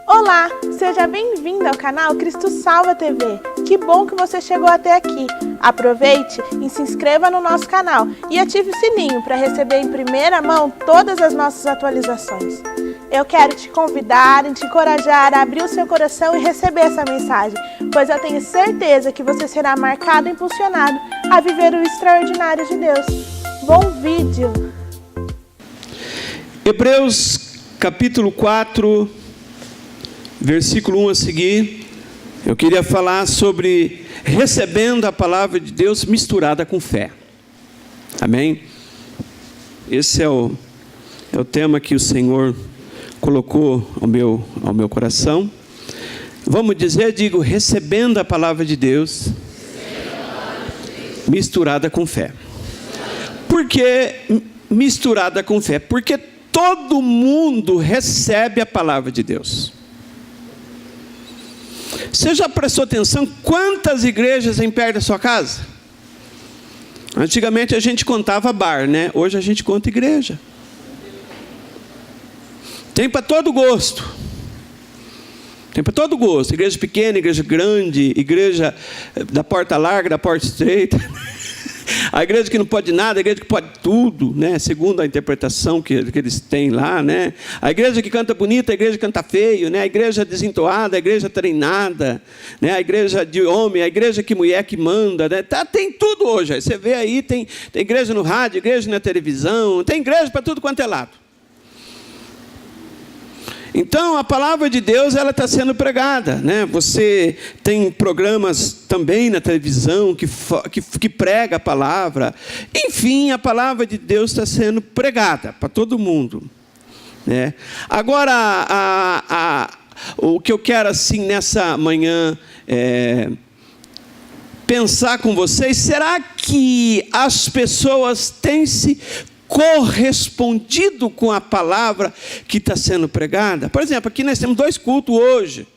Olá, seja bem-vindo ao canal Cristo Salva TV. Que bom que você chegou até aqui. Aproveite e se inscreva no nosso canal e ative o sininho para receber em primeira mão todas as nossas atualizações. Eu quero te convidar e te encorajar a abrir o seu coração e receber essa mensagem, pois eu tenho certeza que você será marcado e impulsionado a viver o extraordinário de Deus. Bom vídeo! Hebreus capítulo 4, versículo 1 a seguir, eu queria falar sobre recebendo a palavra de Deus misturada com fé. Amém? Esse é o tema que o Senhor colocou ao meu coração. Vamos dizer, digo, recebendo a palavra de Deus misturada com fé. Por que misturada com fé? Porque todo mundo recebe a palavra de Deus. Você já prestou atenção quantas igrejas tem perto da sua casa? Antigamente a gente contava bar, né? Hoje a gente conta igreja. Tem para todo gosto. Tem para todo gosto. Igreja pequena, igreja grande, igreja da porta larga, da porta estreita. A igreja que não pode nada, a igreja que pode tudo, né? Segundo a interpretação que eles têm lá, né? A igreja que canta bonita, a igreja que canta feio, né? A igreja desentoada, a igreja treinada, né? A igreja de homem, a igreja que mulher que manda, né? Tem tudo hoje. Aí você vê aí, tem igreja no rádio, igreja na televisão, tem igreja para tudo quanto é lado. Então, a palavra de Deus, ela está sendo pregada, né? Você tem programas também na televisão que prega a palavra. Enfim, a palavra de Deus está sendo pregada para todo mundo, né? Agora, o que eu quero, assim, nessa manhã, pensar com vocês, será que as pessoas têm se correspondido com a palavra que está sendo pregada? Por exemplo, aqui nós temos 2 cultos hoje.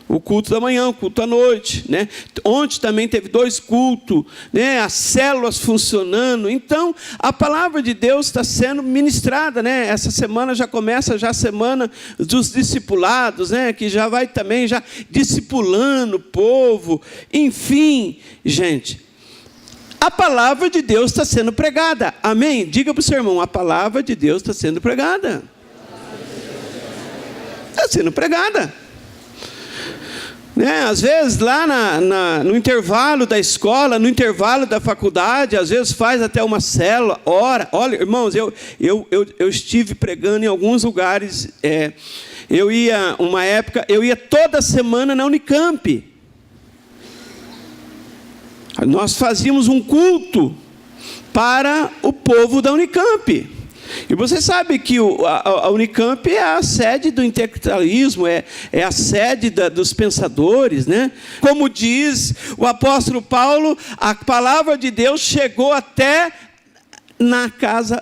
O culto da manhã, o culto à noite, né? Ontem também teve 2 cultos, né? As células funcionando. Então, a palavra de Deus está sendo ministrada, né? Essa semana já começa a semana dos discipulados, né? Que já vai também já discipulando o povo. Enfim, gente, a palavra de Deus está sendo pregada. Amém? Diga para o seu irmão, a palavra de Deus está sendo pregada. Está sendo pregada. Né? Às vezes lá no intervalo da escola, no intervalo da faculdade, às vezes faz até uma célula, ora. Olha, irmãos, eu estive pregando em alguns lugares. Eu ia toda semana na Unicamp. Nós fazíamos um culto para o povo da Unicamp. E você sabe que a Unicamp é a sede do intelectualismo, é a sede dos pensadores, né? Como diz o apóstolo Paulo, a palavra de Deus chegou até na casa,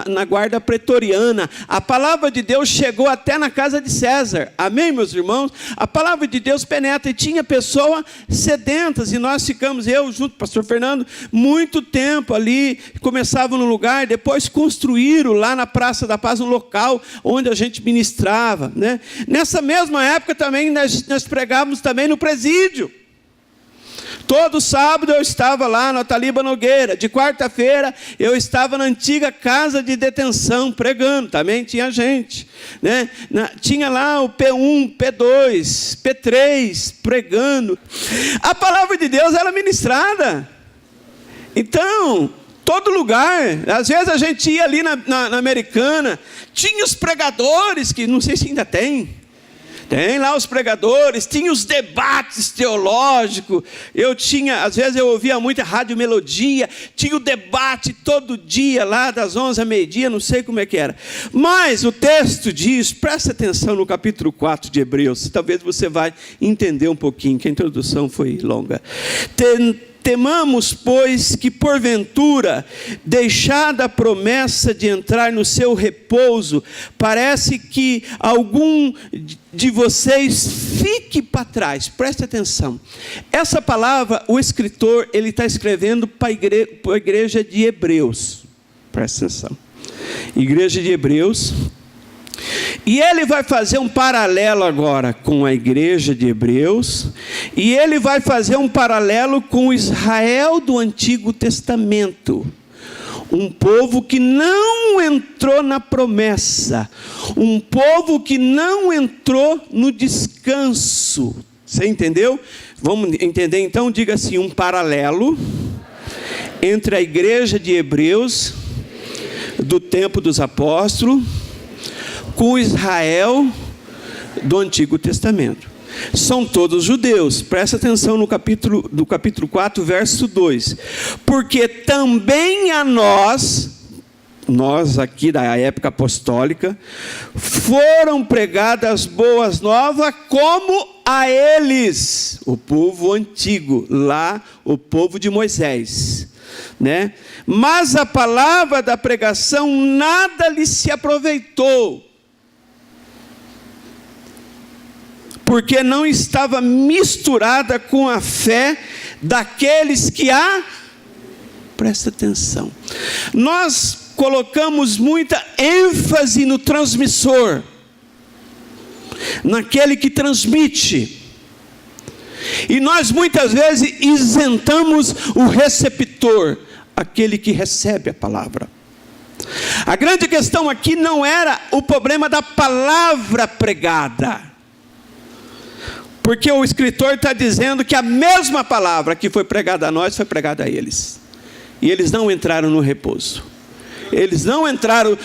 na guarda pretoriana. A palavra de Deus chegou até na casa de César. Amém, meus irmãos? A palavra de Deus penetra, e tinha pessoas sedentas, e nós ficamos, eu junto com o pastor Fernando, muito tempo ali. Começava no lugar, depois construíram lá na Praça da Paz um local onde a gente ministrava, né? Nessa mesma época também nós pregávamos também no presídio. Todo sábado eu estava lá na Taliba Nogueira. De quarta-feira eu estava na antiga casa de detenção pregando. Também tinha gente, né? Tinha lá o P1, P2, P3 pregando. A palavra de Deus era ministrada. Então, todo lugar. Às vezes a gente ia ali na Americana. Tinha os pregadores, que não sei se ainda tem. Tem lá os pregadores, tinha os debates teológicos. Às vezes eu ouvia muito a Rádio Melodia, tinha o debate todo dia lá das 11 a meio-dia, não sei como é que era. Mas o texto diz, presta atenção no capítulo 4 de Hebreus, talvez você vai entender um pouquinho, que a introdução foi longa. Temamos, pois, que porventura, deixada a promessa de entrar no seu repouso, parece que algum de vocês fique para trás. Preste atenção. Essa palavra, o escritor, ele está escrevendo para a igreja de Hebreus. Preste atenção. Igreja de Hebreus, E ele vai fazer um paralelo agora com a igreja de Hebreus, e ele vai fazer um paralelo com Israel do Antigo Testamento. Um povo que não entrou na promessa, um povo que não entrou no descanso. Você entendeu? Vamos entender então? Diga assim: um paralelo entre a igreja de Hebreus do tempo dos apóstolos com Israel do Antigo Testamento. São todos judeus. Presta atenção no capítulo 4, verso 2. Porque também a nós aqui da época apostólica, foram pregadas boas novas como a eles, o povo antigo, lá o povo de Moisés, né? Mas a palavra da pregação nada lhe se aproveitou, porque não estava misturada com a fé daqueles que a... Presta atenção. Nós colocamos muita ênfase no transmissor, naquele que transmite. E nós muitas vezes isentamos o receptor, aquele que recebe a palavra. A grande questão aqui não era o problema da palavra pregada, porque o escritor está dizendo que a mesma palavra que foi pregada a nós, foi pregada a eles. E eles não entraram no repouso. Eles não entraram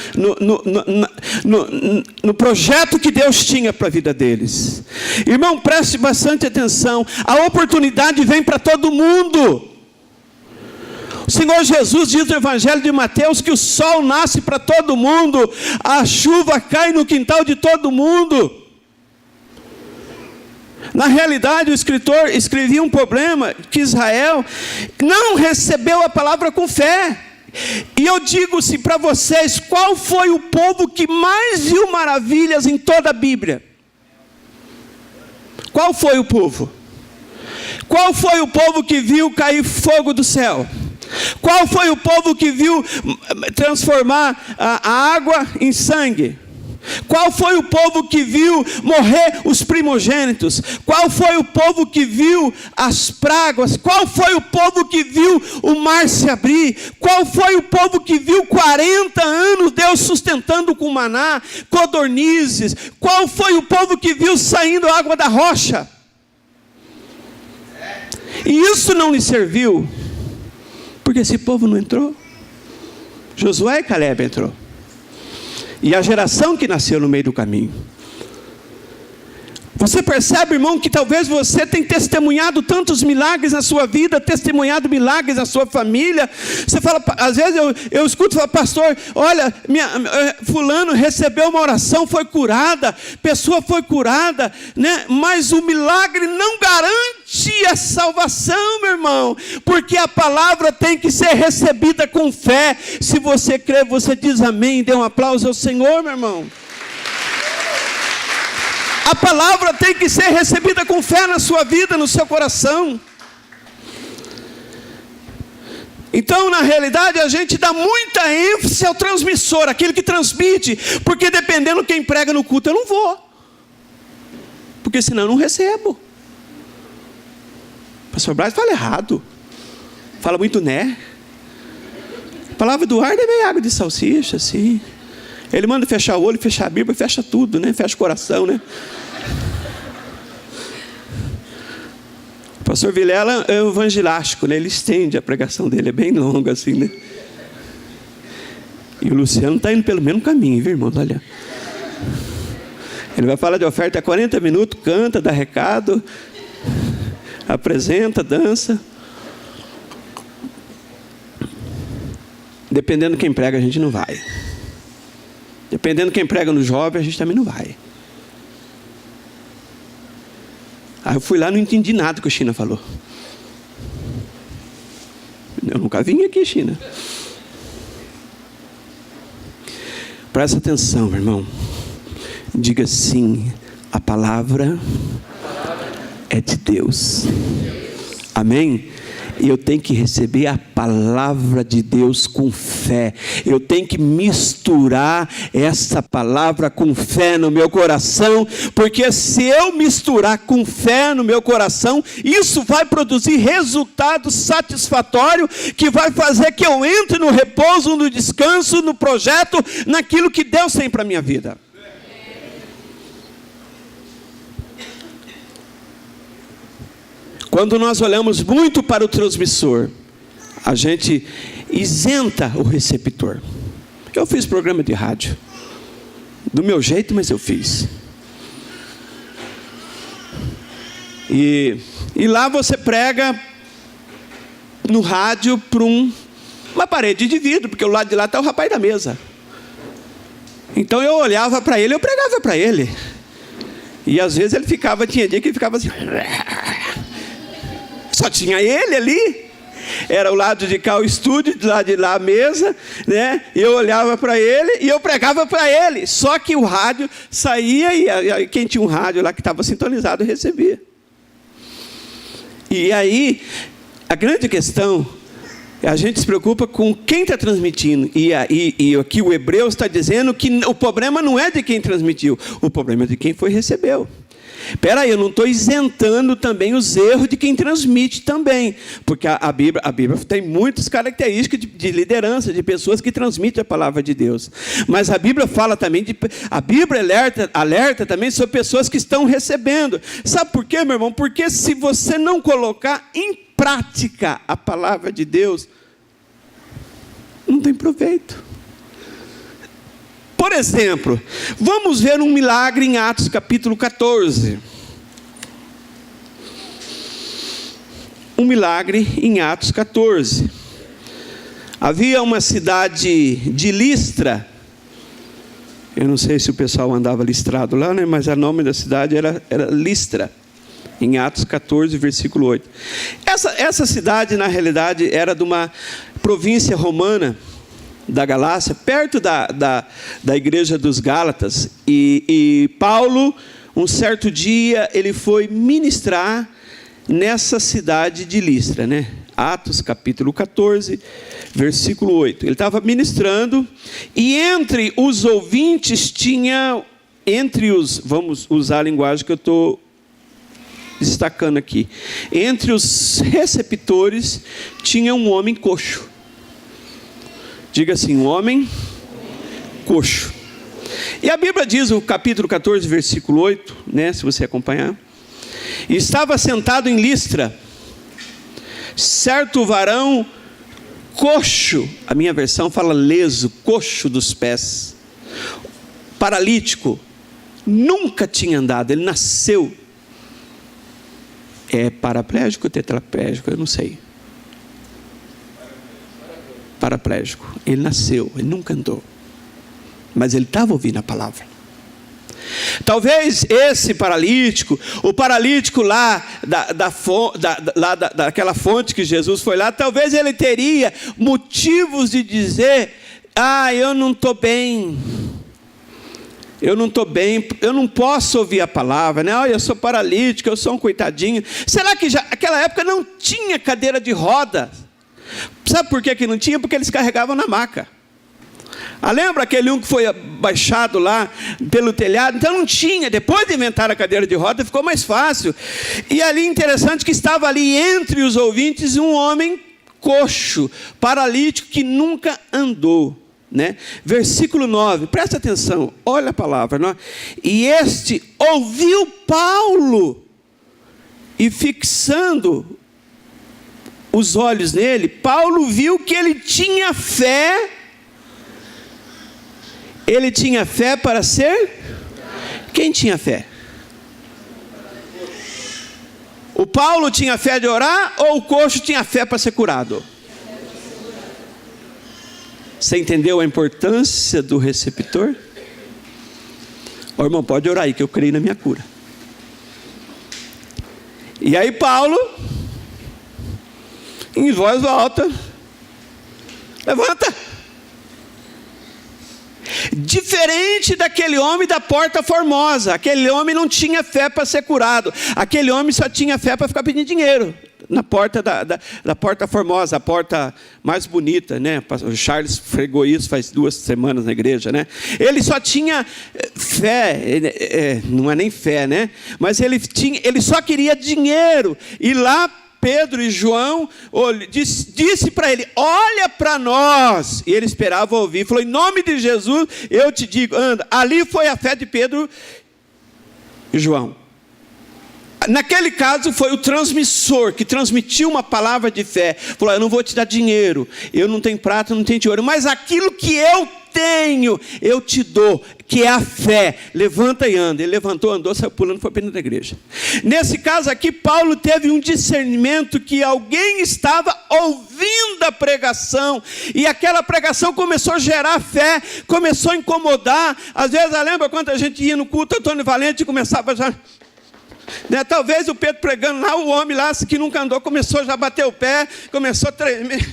no projeto que Deus tinha para a vida deles. Irmão, preste bastante atenção. A oportunidade vem para todo mundo. O Senhor Jesus diz no Evangelho de Mateus que o sol nasce para todo mundo, a chuva cai no quintal de todo mundo. Na realidade, o escritor escrevia um problema que Israel não recebeu a palavra com fé. E eu digo-se para vocês, qual foi o povo que mais viu maravilhas em toda a Bíblia? Qual foi o povo? Qual foi o povo que viu cair fogo do céu? Qual foi o povo que viu transformar a água em sangue? Qual foi o povo que viu morrer os primogênitos? Qual foi o povo que viu as pragas? Qual foi o povo que viu o mar se abrir? Qual foi o povo que viu 40 anos Deus sustentando com maná, codornizes? Qual foi o povo que viu saindo água da rocha? E isso não lhe serviu, porque esse povo não entrou. Josué e Caleb entrou. E a geração que nasceu no meio do caminho. Você percebe, irmão, que talvez você tenha testemunhado tantos milagres na sua vida, testemunhado milagres na sua família. Você fala, às vezes eu escuto falar, pastor, olha, fulano recebeu uma oração, foi curada, pessoa foi curada, né? Mas o milagre não garante a salvação, meu irmão, porque a palavra tem que ser recebida com fé. Se você crê, você diz amém, dê um aplauso ao Senhor, meu irmão. A palavra tem que ser recebida com fé na sua vida, no seu coração. Então, na realidade, a gente dá muita ênfase ao transmissor, aquele que transmite, porque dependendo quem prega no culto, eu não vou, porque senão eu não recebo. O pastor Braz fala errado, fala muito né. A palavra do ar é meio água de salsicha, assim. Ele manda fechar o olho, fechar a Bíblia, fecha tudo, né? Fecha o coração, né? O pastor Vilela é evangelástico, né? Ele estende a pregação dele, é bem longa assim, né? E o Luciano está indo pelo mesmo caminho, viu, irmãos? Olha. Ele vai falar de oferta há 40 minutos, canta, dá recado, apresenta, dança. Dependendo de quem prega, a gente não vai. Dependendo de quem prega no jovem, a gente também não vai. Aí eu fui lá e não entendi nada que o China falou. Eu nunca vim aqui, China. Presta atenção, meu irmão. Diga sim, a palavra é de Deus. Amém? eu tenho que receber a palavra de Deus com fé. Eu tenho que misturar essa palavra com fé no meu coração, porque se eu misturar com fé no meu coração, isso vai produzir resultado satisfatório, que vai fazer que eu entre no repouso, no descanso, no projeto, naquilo que Deus tem para a minha vida. Quando nós olhamos muito para o transmissor, a gente isenta o receptor. Eu fiz programa de rádio, do meu jeito, mas eu fiz. E lá você prega no rádio para uma parede de vidro, porque o lado de lá está o rapaz da mesa. Então eu olhava para ele, eu pregava para ele. E às vezes ele ficava, tinha dia que ele ficava assim... Só tinha ele ali. Era o lado de cá o estúdio, do lado de lá a mesa, né? Eu olhava para ele e eu pregava para ele. Só que o rádio saía e quem tinha um rádio lá que estava sintonizado recebia. E aí, a grande questão, a gente se preocupa com quem está transmitindo. E aqui o Hebreus está dizendo que o problema não é de quem transmitiu, o problema é de quem foi recebeu. Espera aí, eu não estou isentando também os erros de quem transmite também, porque a Bíblia tem muitas características de liderança, de pessoas que transmitem a palavra de Deus. Mas a Bíblia fala também, a Bíblia alerta também sobre pessoas que estão recebendo. Sabe por quê, meu irmão? Porque se você não colocar em prática a palavra de Deus, não tem proveito. Por exemplo, vamos ver um milagre em Atos capítulo 14. Um milagre em Atos 14. Havia uma cidade de Listra. Eu não sei se o pessoal andava listrado lá, né? Mas o nome da cidade era Listra. Em Atos 14, versículo 8. Essa cidade, na realidade, era de uma província romana, da Galácia, perto da igreja dos Gálatas. E Paulo, um certo dia, ele foi ministrar nessa cidade de Listra, né? Atos capítulo 14, versículo 8. Ele estava ministrando, e entre os ouvintes tinha, vamos usar a linguagem que eu estou destacando aqui, entre os receptores tinha um homem coxo. Diga assim, um homem coxo. E a Bíblia diz, o capítulo 14, versículo 8, né, se você acompanhar. Estava sentado em Listra certo varão coxo, a minha versão fala leso, coxo dos pés, paralítico, nunca tinha andado, ele nasceu. É paraplégico ou tetraplégico? Eu não sei. Paraplégico. Ele nasceu, ele nunca andou. Mas ele estava ouvindo a palavra. Talvez esse paralítico, o paralítico lá daquela fonte que Jesus foi lá, talvez ele teria motivos de dizer: eu não estou bem. Eu não estou bem, eu não posso ouvir a palavra, né? Eu sou paralítico, eu sou um coitadinho. Será que já naquela época não tinha cadeira de roda? Sabe por que não tinha? Porque eles carregavam na maca. Lembra aquele que foi baixado lá pelo telhado? Então não tinha. Depois de inventar a cadeira de roda, ficou mais fácil. E ali interessante que estava ali entre os ouvintes um homem coxo, paralítico, que nunca andou. Né? Versículo 9, presta atenção, olha a palavra, não? E este ouviu Paulo, e fixando os olhos nele, Paulo viu que ele tinha fé. Ele tinha fé para ser? Quem tinha fé? O Paulo tinha fé de orar, ou o coxo tinha fé para ser curado? Você entendeu a importância do receptor? Irmão, pode orar aí, que eu creio na minha cura. E aí Paulo, em voz alta, levanta. Diferente daquele homem da Porta Formosa. Aquele homem não tinha fé para ser curado. Aquele homem só tinha fé para ficar pedindo dinheiro. na porta da Porta Formosa, a porta mais bonita, né? O Charles pregou isso faz 2 semanas na igreja, né? Ele só tinha fé, não é nem fé, né? Mas ele só queria dinheiro. E lá Pedro e João disse para ele: olha para nós. E ele esperava ouvir. Falou: em nome de Jesus, eu te digo, anda. Ali foi a fé de Pedro e João. Naquele caso foi o transmissor que transmitiu uma palavra de fé. Falou: eu não vou te dar dinheiro, eu não tenho prata, não tenho ouro, mas aquilo que eu tenho, eu te dou, que é a fé. Levanta e anda. Ele levantou, andou, saiu pulando, foi para dentro da igreja. Nesse caso aqui, Paulo teve um discernimento que alguém estava ouvindo a pregação, e aquela pregação começou a gerar fé, começou a incomodar. Às vezes, lembra quando a gente ia no culto Antônio Valente e começava já... Né? Talvez o Pedro pregando lá, o homem lá que nunca andou começou já a bater o pé, começou a tremer,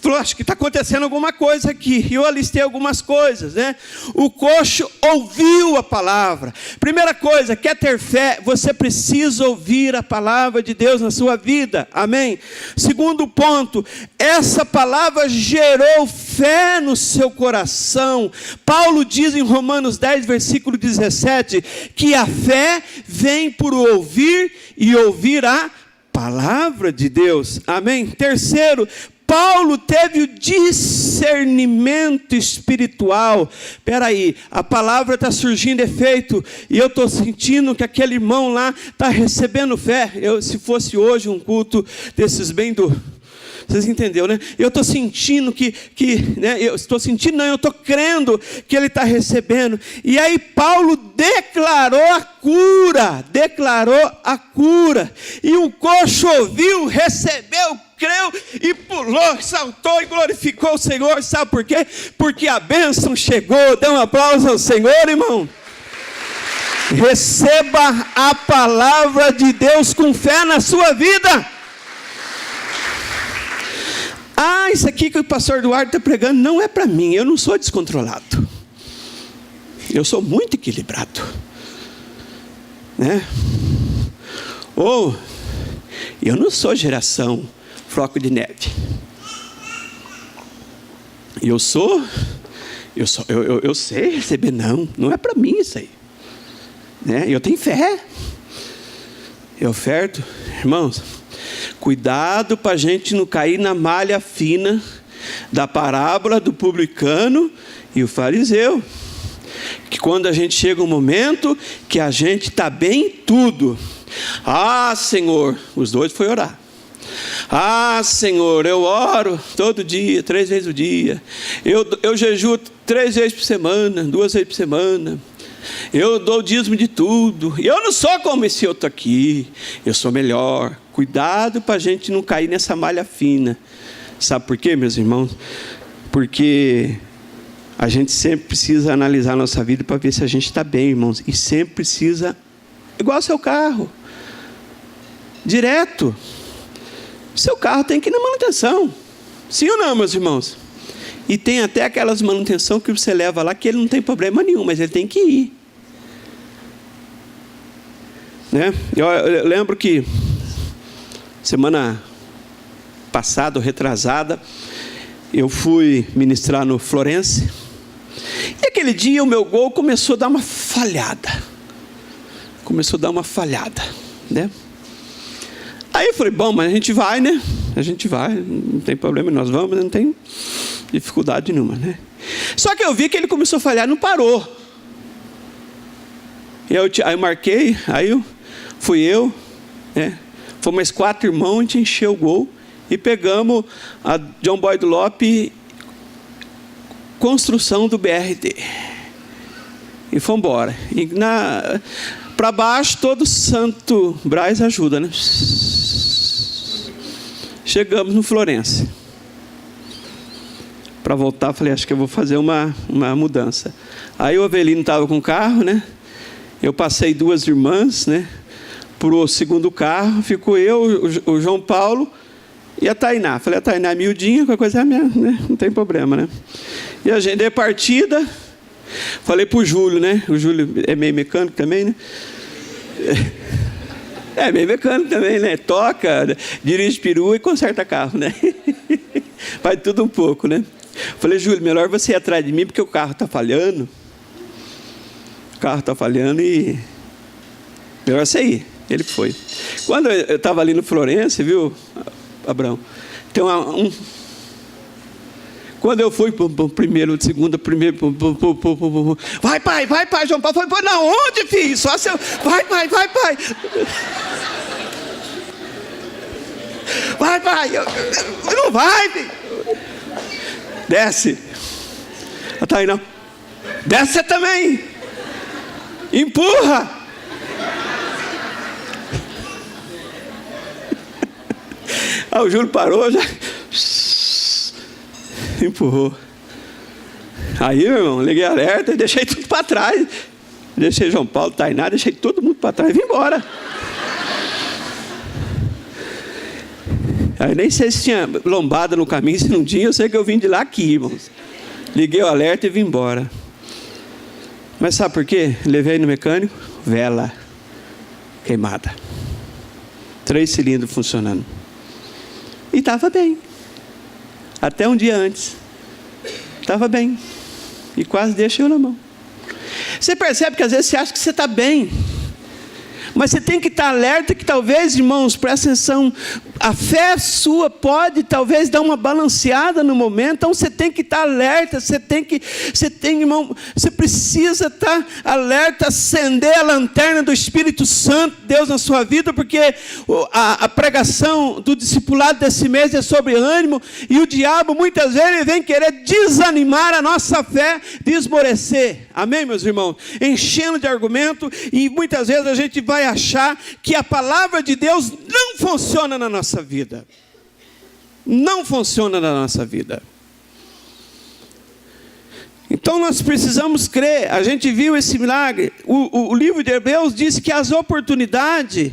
falou: acho que está acontecendo alguma coisa aqui. E eu alistei algumas coisas, né? O coxo ouviu a palavra. Primeira coisa, quer ter fé, você precisa ouvir a palavra de Deus na sua vida, amém? Segundo ponto, essa palavra gerou fé no seu coração. Paulo diz em Romanos 10, versículo 17, que a fé vem por ouvir e ouvir a palavra de Deus, amém? Terceiro, Paulo teve o discernimento espiritual. Espera aí, a palavra está surgindo efeito, e eu estou sentindo que aquele irmão lá está recebendo fé. Se fosse hoje um culto desses bem do... Vocês entenderam, né? Eu estou sentindo né? Eu estou crendo que ele está recebendo. E aí Paulo declarou a cura. E o coxo ouviu, recebeu, creu e pulou, saltou e glorificou o Senhor. Sabe por quê? Porque a bênção chegou. Dê um aplauso ao Senhor, irmão. Receba a palavra de Deus com fé na sua vida. Isso aqui que o pastor Eduardo está pregando não é para mim. Eu não sou descontrolado. Eu sou muito equilibrado, né? Ou eu não sou geração floco de neve. Eu sei receber. Não é para mim isso aí, né? Eu tenho fé. Eu oferto, irmãos. Cuidado para a gente não cair na malha fina da parábola do publicano e o fariseu. Que quando a gente chega um momento que a gente está bem em tudo. Senhor, os dois foi orar. Senhor, eu oro todo dia, 3 vezes o dia. Eu jejuo 3 vezes por semana, 2 vezes por semana. Eu dou o dízimo de tudo. E eu não sou como esse outro aqui. Eu sou melhor. Cuidado para a gente não cair nessa malha fina. Sabe por quê, meus irmãos? Porque a gente sempre precisa analisar a nossa vida para ver se a gente está bem, irmãos. E sempre precisa, igual ao seu carro, direto. Seu carro tem que ir na manutenção. Sim ou não, meus irmãos? E tem até aquelas manutenção que você leva lá que ele não tem problema nenhum, mas ele tem que ir, né? Eu lembro que semana passada, ou retrasada, eu fui ministrar no Florence, e aquele dia o meu Gol começou a dar uma falhada, né? Aí eu falei: bom, mas a gente vai, né? A gente vai, não tem problema, nós vamos, não tem dificuldade nenhuma, né? Só que eu vi que ele começou a falhar, não parou. Aí eu marquei, fui eu, né? Fomos mais 4 irmãos, a gente encheu o Gol e pegamos a John Boyd Lopes, construção do BRT. E fomos embora. E para baixo, todo Santo Brás ajuda, né? Chegamos no Florence. Para voltar, falei: acho que eu vou fazer uma mudança. Aí o Avelino estava com o carro, né? Eu passei 2 irmãs, né? Para o segundo carro, ficou eu, o João Paulo e a Tainá. Falei: a Tainá é miudinha, qualquer coisa é minha, né? Não tem problema, né? E a gente deu partida. Falei para o Júlio, né? O Júlio é meio mecânico também, né? É bem mecânico também, né? Toca, dirige perua e conserta carro, né? Faz tudo um pouco, né? Falei, Júlio, melhor você ir atrás de mim, porque o carro está falhando. O carro está falhando e melhor você ir. Ele foi. Quando eu estava ali no Florença, viu, Abraão? Tem Quando eu fui para o primeiro, segundo, primeiro... Vai, pai, João Paulo. Foi na onde, filho? Só seu... Vai, pai. Vai, pai. Não vai, filho. Desce. Tá aí, não. Desce você também. Empurra. Aí o Júlio parou, já... empurrou. Aí, meu irmão, liguei alerta e deixei tudo para trás. Deixei João Paulo, Tainá, deixei todo mundo para trás e vim embora. Aí nem sei se tinha lombada no caminho, se não tinha, eu sei que eu vim de lá aqui, irmãos. Liguei o alerta e vim embora. Mas sabe por quê? Levei no mecânico, vela queimada. 3 cilindros funcionando. E estava bem. Até um dia antes. Estava bem. E quase deixei eu na mão. Você percebe que às vezes você acha que você está bem. Mas você tem que estar alerta que talvez, irmãos, presta atenção, a fé sua pode talvez dar uma balanceada no momento, então você tem que estar alerta, irmão, você precisa estar alerta, acender a lanterna do Espírito Santo, Deus na sua vida, porque a pregação do discipulado desse mês é sobre ânimo, e o diabo muitas vezes ele vem querer desanimar a nossa fé, desmorecer, amém, meus irmãos? Enchendo de argumento, e muitas vezes a gente vai achar que a palavra de Deus não funciona na nossa vida. Não funciona na nossa vida. Então nós precisamos crer. A gente viu esse milagre. O livro de Hebreus diz que as oportunidades,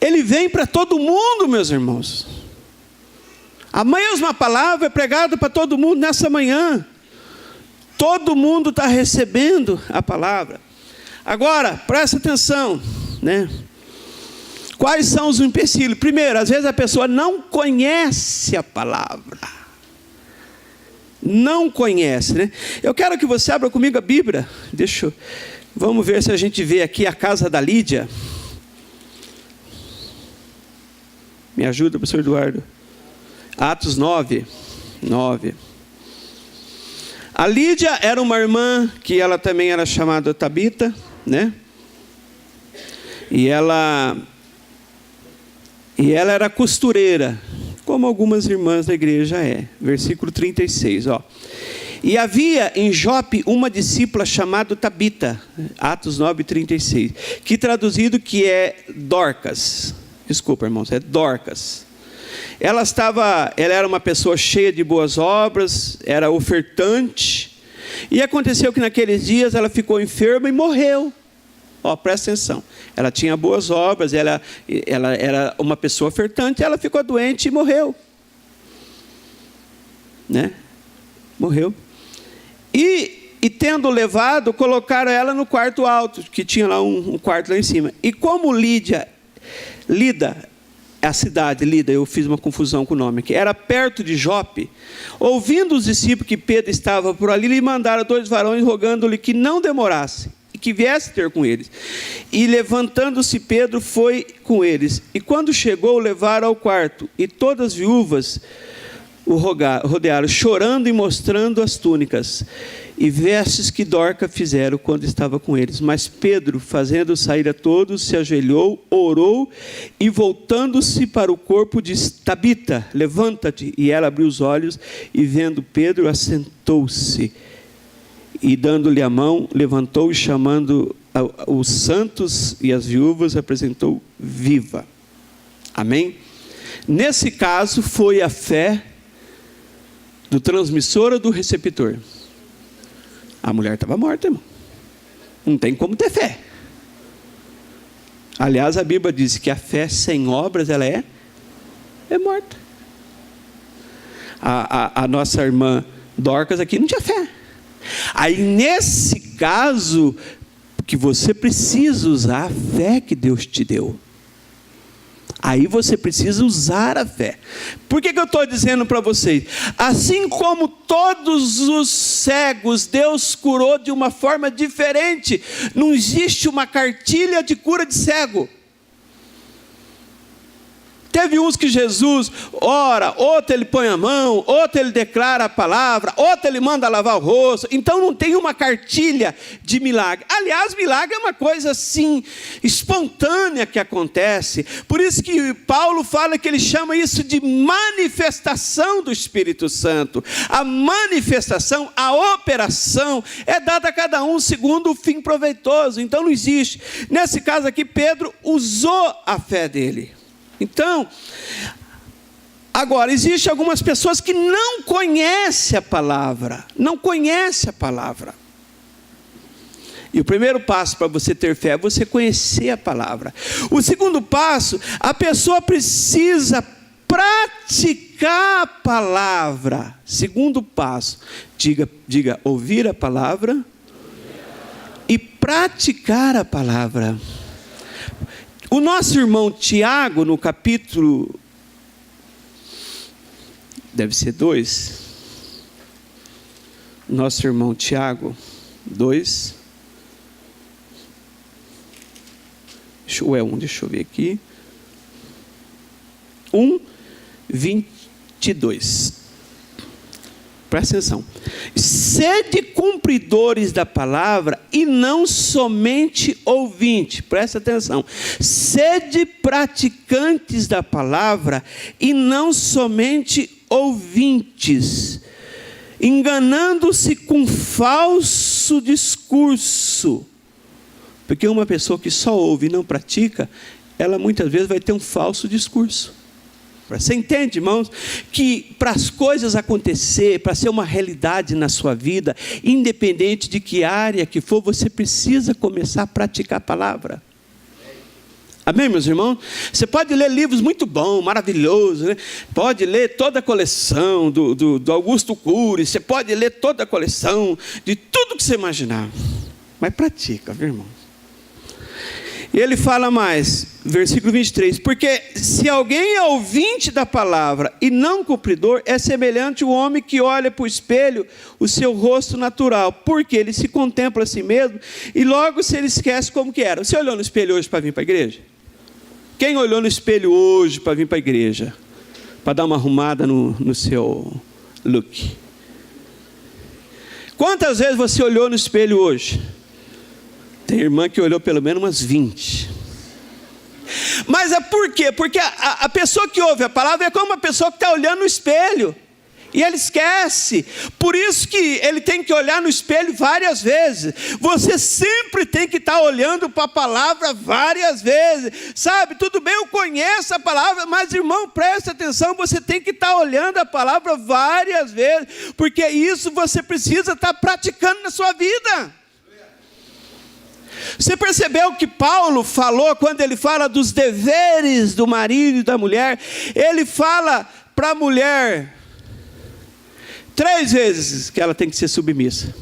ele vem para todo mundo, meus irmãos. A mesma palavra é pregada para todo mundo nessa manhã. Todo mundo está recebendo a palavra. Agora, presta atenção, né? Quais são os empecilhos? Primeiro, às vezes a pessoa não conhece a palavra. Não conhece, né? Eu quero que você abra comigo a Bíblia. Vamos ver se a gente vê aqui a casa da Lídia. Me ajuda, professor Eduardo. Atos 9. A Lídia era uma irmã que ela também era chamada Tabita, né? E ela era costureira, como algumas irmãs da igreja Versículo 36, ó. E havia em Jope uma discípula chamada Tabita, Atos 9:36, que traduzido que é Dorcas. Desculpa, irmãos, é Dorcas. Ela era uma pessoa cheia de boas obras, era ofertante, e aconteceu que naqueles dias ela ficou enferma e morreu. Ó, presta atenção, ela tinha boas obras, ela era uma pessoa ofertante, ela ficou doente e morreu. Né? Morreu. E tendo levado, colocaram ela no quarto alto, que tinha lá um quarto lá em cima. E como Lida, a cidade, Lida, eu fiz uma confusão com o nome aqui, era perto de Jope, ouvindo os discípulos que Pedro estava por ali, lhe mandaram 2 varões, rogando-lhe que não demorasse, e que viesse ter com eles. E levantando-se Pedro, foi com eles. E quando chegou, o levaram ao quarto, e todas as viúvas o rodearam, chorando e mostrando as túnicas e vestes que Dorca fizeram quando estava com eles. Mas Pedro, fazendo sair a todos, se ajoelhou, orou, e voltando-se para o corpo, disse: Tabita, levanta-te. E ela abriu os olhos, e vendo Pedro, assentou-se, e dando-lhe a mão, levantou, e chamando os santos e as viúvas, apresentou viva. Amém? Nesse caso, foi a fé do transmissor ou do receptor? A mulher estava morta, irmão. Não tem como ter fé. Aliás, a Bíblia diz que a fé sem obras, ela é morta. A nossa irmã Dorcas aqui não tinha fé. Aí, nesse caso, Porque você precisa usar a fé que Deus te deu. Aí você precisa usar a fé. Por que eu estou dizendo para vocês? Assim como todos os cegos Deus curou de uma forma diferente. Não existe uma cartilha de cura de cego. Teve uns que Jesus ora, outro ele põe a mão, outro ele declara a palavra, outro ele manda lavar o rosto. Então não tem uma cartilha de milagre. Aliás, milagre é uma coisa assim, espontânea que acontece. Por isso que Paulo fala que ele chama isso de manifestação do Espírito Santo. A manifestação, a operação é dada a cada um segundo o fim proveitoso. Então não existe. Nesse caso aqui, Pedro usou a fé dele. Então, agora, existem algumas pessoas que não conhecem a palavra. Não conhecem a palavra. E o primeiro passo para você ter fé é você conhecer a palavra. O segundo passo, a pessoa precisa praticar a palavra. Segundo passo, diga ouvir a palavra e praticar a palavra. O nosso irmão Tiago, no capítulo, deve ser 2, nosso irmão Tiago, 2, ou é 1, deixa eu ver aqui, 1:22. Presta atenção. Sede cumpridores da palavra e não somente ouvintes. Presta atenção. Sede praticantes da palavra e não somente ouvintes, enganando-se com falso discurso. Porque uma pessoa que só ouve e não pratica, ela muitas vezes vai ter um falso discurso. Você entende, irmãos, que para as coisas acontecer, para ser uma realidade na sua vida, independente de que área que for, você precisa começar a praticar a palavra. Amém, meus irmãos? Você pode ler livros muito bons, maravilhosos, né? Pode ler toda a coleção do Augusto Cury, você pode ler toda a coleção de tudo que você imaginar, mas pratica, viu, irmão? E ele fala mais, versículo 23, porque se alguém é ouvinte da palavra e não cumpridor, é semelhante ao homem que olha para o espelho o seu rosto natural, porque ele se contempla a si mesmo e logo se ele esquece como que era. Você olhou no espelho hoje para vir para a igreja? Quem olhou no espelho hoje para vir para a igreja? Para dar uma arrumada no seu look? Quantas vezes você olhou no espelho hoje? Tem irmã que olhou pelo menos umas 20. Mas é por quê? Porque a pessoa que ouve a palavra é como uma pessoa que está olhando no espelho. E ele esquece. Por isso que ele tem que olhar no espelho várias vezes. Você sempre tem que estar olhando para a palavra várias vezes. Sabe, tudo bem, eu conheço a palavra, mas irmão, presta atenção, você tem que estar olhando a palavra várias vezes. Porque isso você precisa estar praticando na sua vida. Você percebeu o que Paulo falou quando ele fala dos deveres do marido e da mulher? Ele fala para a mulher 3 vezes que ela tem que ser submissa.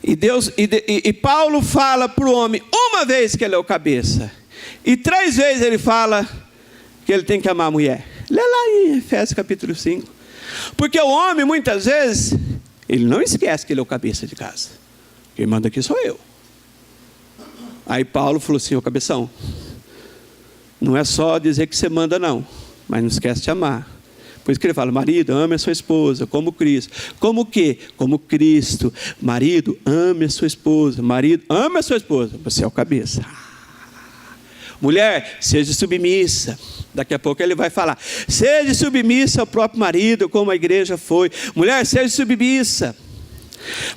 E Paulo fala para o homem 1 vez que ele é o cabeça. E 3 vezes ele fala que ele tem que amar a mulher. Lê lá em Efésios capítulo 5. Porque o homem muitas vezes... ele não esquece que ele é o cabeça de casa. Quem manda aqui sou eu. Aí Paulo falou assim, ô cabeção, não é só dizer que você manda não, mas não esquece de amar. Por isso que ele fala, marido, ame a sua esposa, como Cristo. Como o quê? Como Cristo. Marido, ame a sua esposa. Marido, ame a sua esposa. Você é o cabeça. Mulher, seja submissa. Daqui a pouco ele vai falar, seja submissa ao próprio marido, como a igreja foi. Mulher, seja submissa.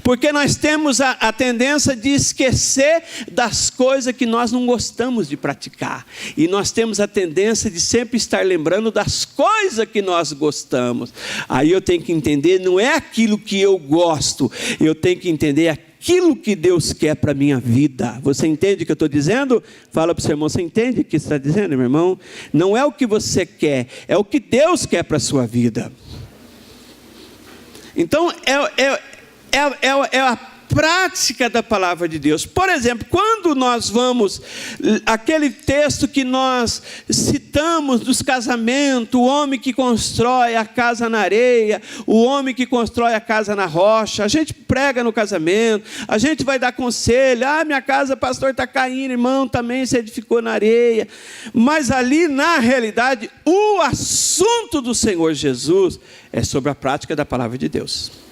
Porque nós temos a tendência de esquecer das coisas que nós não gostamos de praticar. E nós temos a tendência de sempre estar lembrando das coisas que nós gostamos. Aí eu tenho que entender, não é aquilo que eu gosto, eu tenho que entender aquilo que Deus quer para a minha vida. Você entende o que eu estou dizendo? Fala para o seu irmão, você entende o que está dizendo, meu irmão? Não é o que você quer, é o que Deus quer para a sua vida. Então, é a prática da palavra de Deus. Por exemplo, quando nós vamos, aquele texto que nós citamos dos casamentos, o homem que constrói a casa na areia, o homem que constrói a casa na rocha, a gente prega no casamento, a gente vai dar conselho, minha casa, pastor, está caindo, irmão, também se edificou na areia, mas ali, na realidade, o assunto do Senhor Jesus é sobre a prática da palavra de Deus.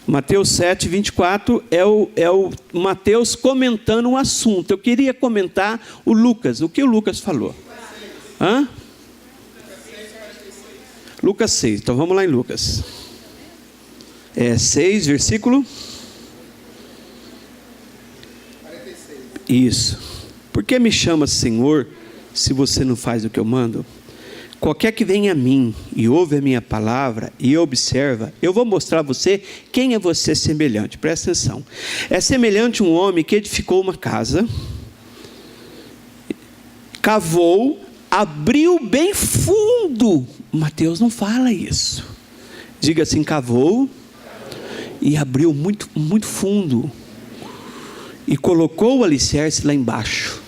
Mateus 7, 24 é o Mateus comentando um assunto. Eu queria comentar o Lucas. O que o Lucas falou? Lucas 6. Então vamos lá em Lucas. 6, versículo? 46. Isso. Por que me chama Senhor, se você não faz o que eu mando? Qualquer que venha a mim e ouve a minha palavra e observa, eu vou mostrar a você quem é você semelhante. Presta atenção. É semelhante a um homem que edificou uma casa, cavou, abriu bem fundo. Mateus não fala isso. Diga assim, cavou e abriu muito, muito fundo. E colocou o alicerce lá embaixo.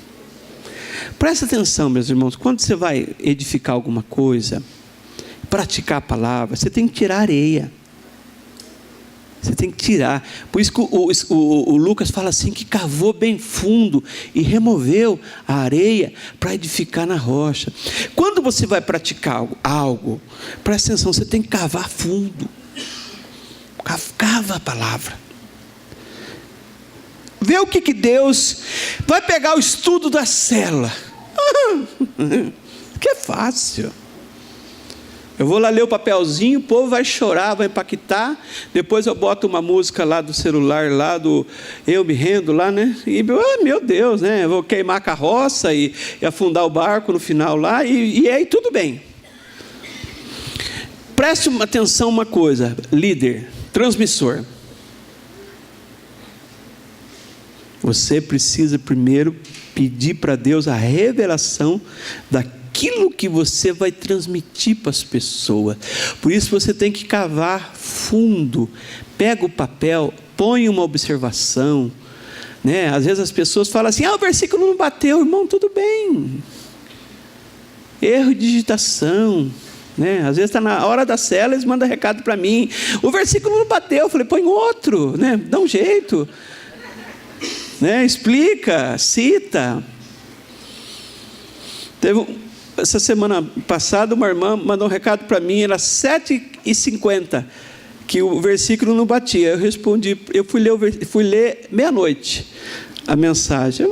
Presta atenção, meus irmãos, quando você vai edificar alguma coisa, praticar a palavra, você tem que tirar areia. Você tem que tirar. Por isso que o Lucas fala assim, que cavou bem fundo e removeu a areia para edificar na rocha. Quando você vai praticar algo, presta atenção, você tem que cavar fundo. Cava a palavra. Vê o que Deus vai pegar o estudo da cela. Que é fácil. Eu vou lá ler o papelzinho, o povo vai chorar, vai impactar. Depois eu boto uma música lá do celular, lá do Eu Me Rendo, lá, né? E, meu Deus, né? Eu vou queimar a carroça e afundar o barco no final lá, e aí tudo bem. Preste atenção uma coisa, líder, transmissor. Você precisa primeiro pedir para Deus a revelação daquilo que você vai transmitir para as pessoas. Por isso você tem que cavar fundo. Pega o papel, põe uma observação, né? Às vezes as pessoas falam assim, o versículo não bateu, irmão, tudo bem. Erro de digitação, né? Às vezes está na hora da cela, eles mandam recado para mim, o versículo não bateu, eu falei, põe outro, né? Dá um jeito. Né? Explica, cita. Essa semana passada uma irmã mandou um recado para mim, era 7h50, que o versículo não batia. Eu respondi, eu fui ler meia-noite a mensagem.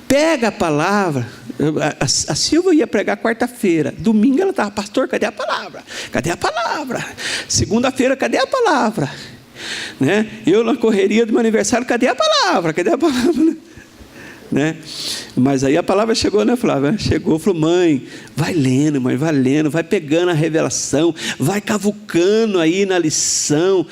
Pega a palavra. A Silvia ia pregar quarta-feira, domingo ela estava, pastor, cadê a palavra? Cadê a palavra? Segunda-feira, cadê a palavra? Né? Eu na correria do meu aniversário, cadê a palavra? Cadê a palavra? Né? Mas aí a palavra chegou, né, Flávia? Chegou, falou, mãe, vai lendo, mãe, vai lendo, vai pegando a revelação, vai cavucando aí na lição,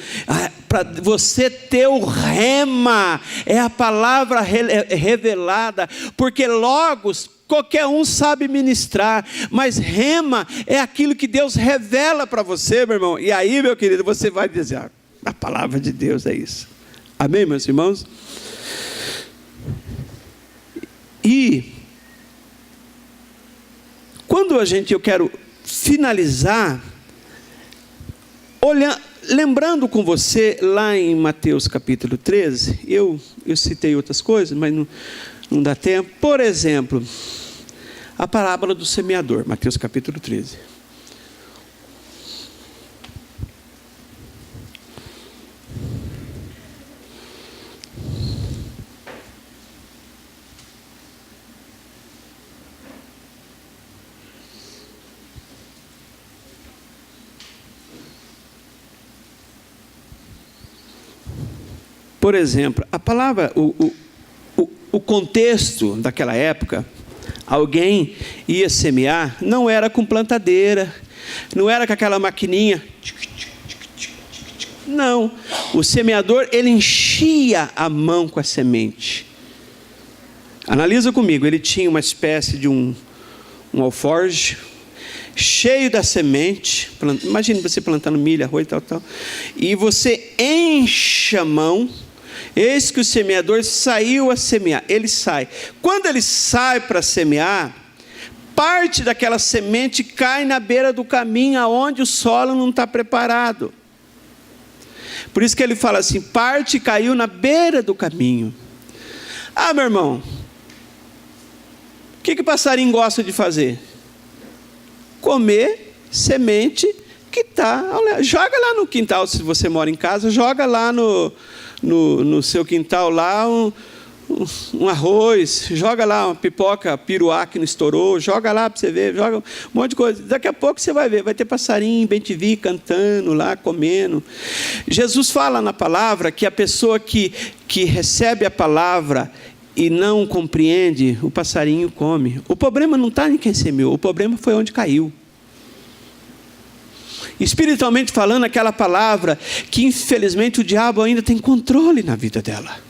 para você ter o rema, é a palavra revelada, porque logos, qualquer um sabe ministrar, mas rema é aquilo que Deus revela para você, meu irmão, e aí, meu querido, você vai dizer, a palavra de Deus é isso. Amém, meus irmãos? E quando eu quero finalizar, lembrando com você lá em Mateus capítulo 13, eu citei outras coisas, mas não dá tempo. Por exemplo, a parábola do semeador, Mateus capítulo 13. Por exemplo, a palavra, o contexto daquela época, alguém ia semear, não era com plantadeira, não era com aquela maquininha. Não, o semeador, ele enchia a mão com a semente. Analisa comigo, ele tinha uma espécie de um alforje, cheio da semente. Imagine você plantando milho, arroz, tal. E você enche a mão. Eis que o semeador saiu a semear. Ele sai. Quando ele sai para semear, parte daquela semente cai na beira do caminho, aonde o solo não está preparado. Por isso que ele fala assim, parte caiu na beira do caminho. Ah, meu irmão, o que passarinho gosta de fazer? Comer semente que está... Joga lá no quintal, se você mora em casa, joga lá no seu quintal lá um arroz, joga lá uma pipoca, piruá que não estourou, joga lá para você ver, joga um monte de coisa. Daqui a pouco você vai ver, vai ter passarinho, bem-te-vi, cantando lá, comendo. Jesus fala na palavra que a pessoa que recebe a palavra e não compreende, o passarinho come. O problema não está em quem semeou, o problema foi onde caiu. Espiritualmente falando, aquela palavra que infelizmente o diabo ainda tem controle na vida dela.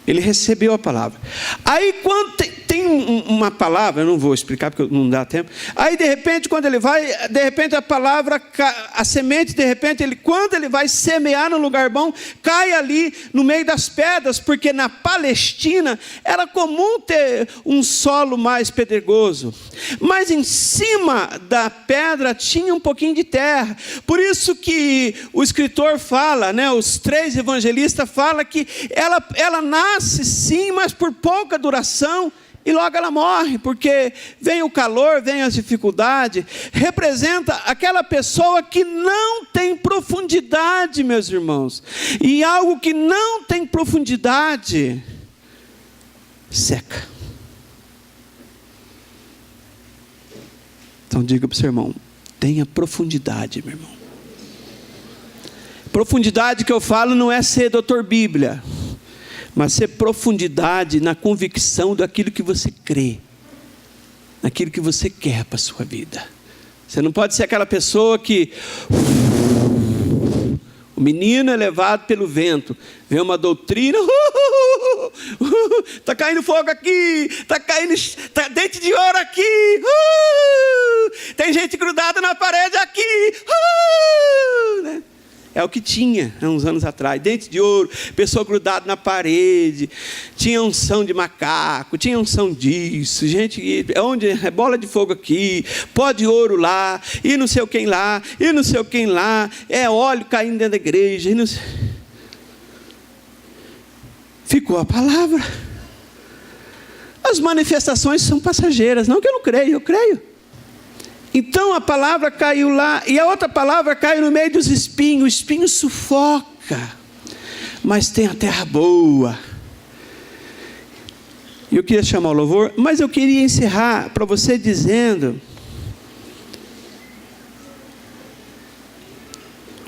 Ele recebeu a palavra. Aí quando tem uma palavra, eu não vou explicar porque não dá tempo. Aí de repente, quando ele vai, de repente a palavra, a semente, de repente, quando ele vai semear no lugar bom, cai ali no meio das pedras, porque na Palestina era comum ter um solo mais pedregoso. Mas em cima da pedra tinha um pouquinho de terra. Por isso que o escritor fala, né, os 3 evangelistas falam que ela nasce sim, mas por pouca duração, e logo ela morre, porque vem o calor, vem as dificuldades. Representa aquela pessoa que não tem profundidade, meus irmãos. E algo que não tem profundidade, seca. Então diga para o seu irmão, tenha profundidade, meu irmão. Profundidade que eu falo não é ser doutor Bíblia, mas ser profundidade na convicção daquilo que você crê, naquilo que você quer para a sua vida. Você não pode ser aquela pessoa que o menino é levado pelo vento, vem uma doutrina, está caindo fogo aqui, está caindo dente de ouro aqui, tem gente grudada na parede aqui, né? É o que tinha há uns anos atrás, dente de ouro, pessoa grudada na parede, tinha unção de macaco, tinha unção disso, gente, onde é bola de fogo aqui, pó de ouro lá, e não sei quem lá, e não sei quem lá, é óleo caindo dentro da igreja, e não sei... Ficou a palavra. As manifestações são passageiras, não que eu não creio, eu creio. Então a palavra caiu lá, e a outra palavra caiu no meio dos espinhos. O espinho sufoca, mas tem a terra boa. Eu queria chamar o louvor, mas eu queria encerrar para você dizendo: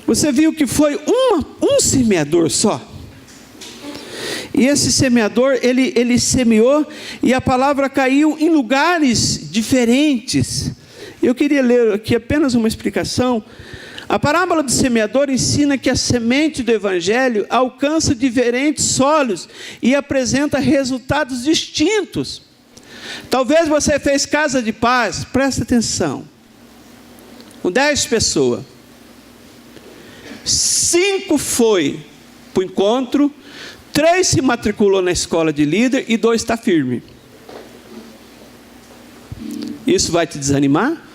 você viu que foi um semeador só? E esse semeador, ele semeou, e a palavra caiu em lugares diferentes. Eu queria ler aqui apenas uma explicação. A parábola do semeador ensina que a semente do evangelho alcança diferentes solos e apresenta resultados distintos. Talvez você fez casa de paz, presta atenção, com 10 pessoas. 5 foi para o encontro, 3 se matriculou na escola de líder e 2 está firme. Isso vai te desanimar?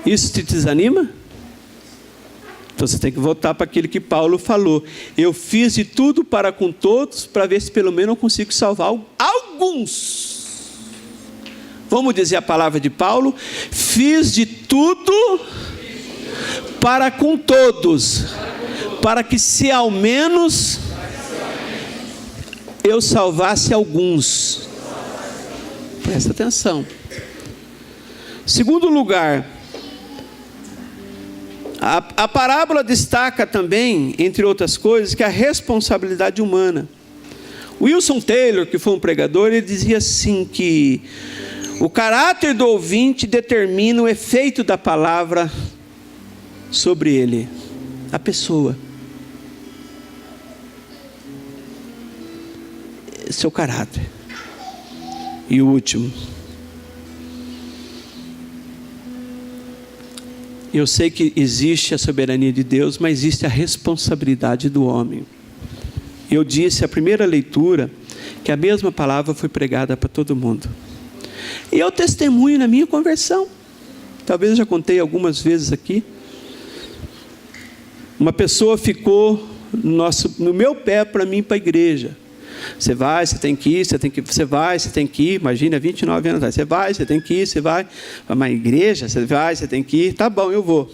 Isso te desanima? Então você tem que voltar para aquilo que Paulo falou. Eu fiz de tudo para com todos, para ver se pelo menos eu consigo salvar alguns. Vamos dizer a palavra de Paulo: fiz de tudo para com todos, para que se ao menos eu salvasse alguns. Presta atenção. Segundo lugar, a parábola destaca também, entre outras coisas, que a responsabilidade humana. Wilson Taylor, que foi um pregador, ele dizia assim que o caráter do ouvinte determina o efeito da palavra sobre ele, a pessoa. Seu caráter. E o último, Eu sei que existe a soberania de Deus, mas existe a responsabilidade do homem. Eu disse a primeira leitura que a mesma palavra foi pregada para todo mundo. E eu testemunho na minha conversão. Talvez eu já contei algumas vezes aqui. Uma pessoa ficou no meu pé para mim ir para a igreja. Você vai, você tem que ir, você vai, você tem que ir. Imagina, 29 anos atrás. Você vai, você tem que ir, você vai. Para uma igreja, você vai, você tem que ir. Tá bom, eu vou.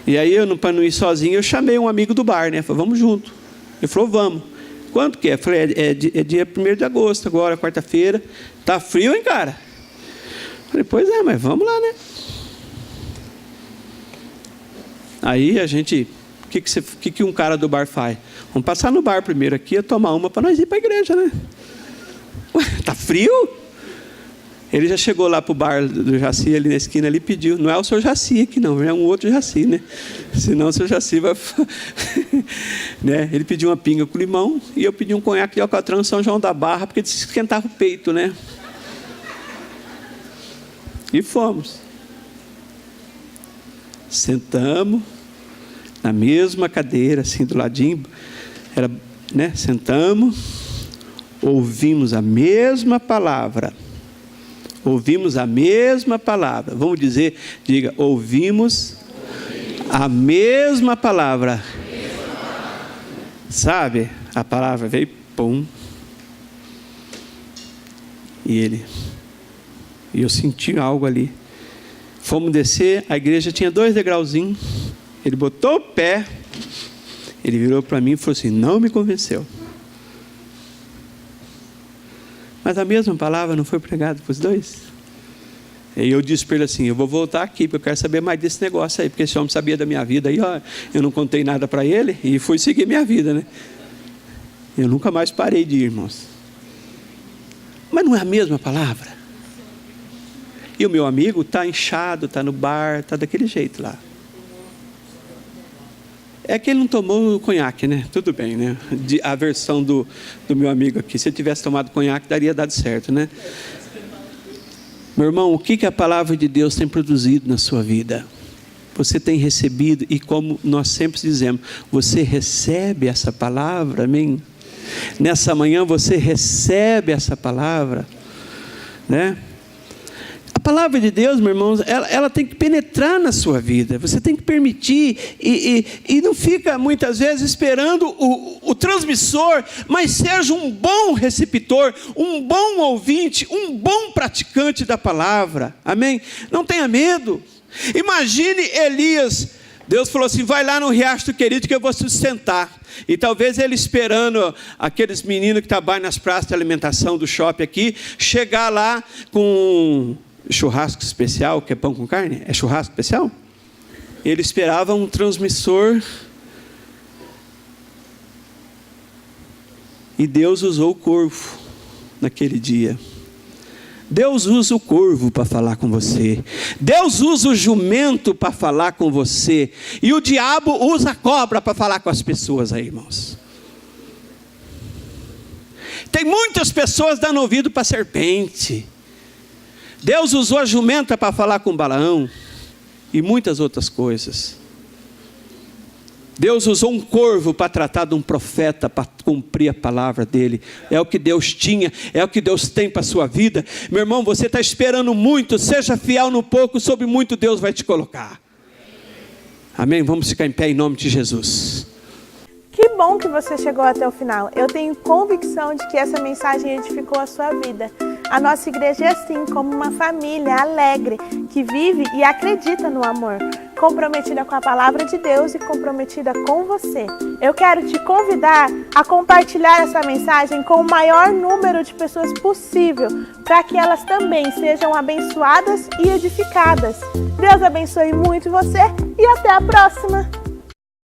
E aí, para não ir sozinho, eu chamei um amigo do bar, né? Falei, vamos junto. Ele falou, vamos. Quanto que é? Eu falei, é dia 1º de agosto, agora, quarta-feira. Tá frio, hein, cara? Eu falei, pois é, mas vamos lá, né? Aí a gente... O que um cara do bar faz? Vamos passar no bar primeiro aqui, tomar uma para nós ir para a igreja, né? Ué, tá frio? Ele já chegou lá para o bar do Jaci, ali na esquina, ele pediu. Não é o seu Jaci aqui, não, é um outro Jaci, né? Senão o seu Jaci vai... né? Ele pediu uma pinga com limão e eu pedi um conhaque de Alcatrão São João da Barra, porque disse que esquentava o peito, né? E fomos. Sentamos na mesma cadeira, assim, do ladinho, né? Sentamos, ouvimos a mesma palavra. Ouvimos a mesma palavra. Vamos dizer, diga, ouvimos a mesma palavra. Sabe? A palavra veio, pum. E eu senti algo ali. Fomos descer, a igreja tinha 2 degrauzinhos. Ele botou o pé, ele virou para mim e falou assim, não me convenceu. Mas a mesma palavra não foi pregada para os 2? E eu disse para ele assim, eu vou voltar aqui, porque eu quero saber mais desse negócio aí, porque esse homem sabia da minha vida, aí ó, eu não contei nada para ele, e fui seguir minha vida, né? Eu nunca mais parei de ir, irmãos. Mas não é a mesma palavra? E o meu amigo está inchado, está no bar, está daquele jeito lá. É que ele não tomou conhaque, né? Tudo bem, né? A versão do meu amigo aqui. Se ele tivesse tomado conhaque, daria dado certo, né? Meu irmão, o que a palavra de Deus tem produzido na sua vida? Você tem recebido, e como nós sempre dizemos, você recebe essa palavra, amém? Nessa manhã você recebe essa palavra, né? A palavra de Deus, meus irmãos, ela tem que penetrar na sua vida. Você tem que permitir e não fica muitas vezes esperando o transmissor, mas seja um bom receptor, um bom ouvinte, um bom praticante da palavra. Amém? Não tenha medo. Imagine Elias. Deus falou assim, vai lá no Riacho do Querido que eu vou sustentar. E talvez ele esperando aqueles meninos que trabalham nas praças de alimentação do shopping aqui, chegar lá com churrasco especial, que é pão com carne? É churrasco especial? Ele esperava um transmissor. E Deus usou o corvo naquele dia. Deus usa o corvo para falar com você. Deus usa o jumento para falar com você. E o diabo usa a cobra para falar com as pessoas aí, irmãos. Tem muitas pessoas dando ouvido para a serpente. Deus usou a jumenta para falar com Balaão. E muitas outras coisas. Deus usou um corvo para tratar de um profeta, para cumprir a palavra dele. É o que Deus tinha, é o que Deus tem para a sua vida. Meu irmão, você está esperando muito, seja fiel no pouco, sobre muito Deus vai te colocar. Amém? Vamos ficar em pé em nome de Jesus. Que bom que você chegou até o final. Eu tenho convicção de que essa mensagem edificou a sua vida. A nossa igreja é assim, como uma família alegre, que vive e acredita no amor, comprometida com a palavra de Deus e comprometida com você. Eu quero te convidar a compartilhar essa mensagem com o maior número de pessoas possível, para que elas também sejam abençoadas e edificadas. Deus abençoe muito você e até a próxima!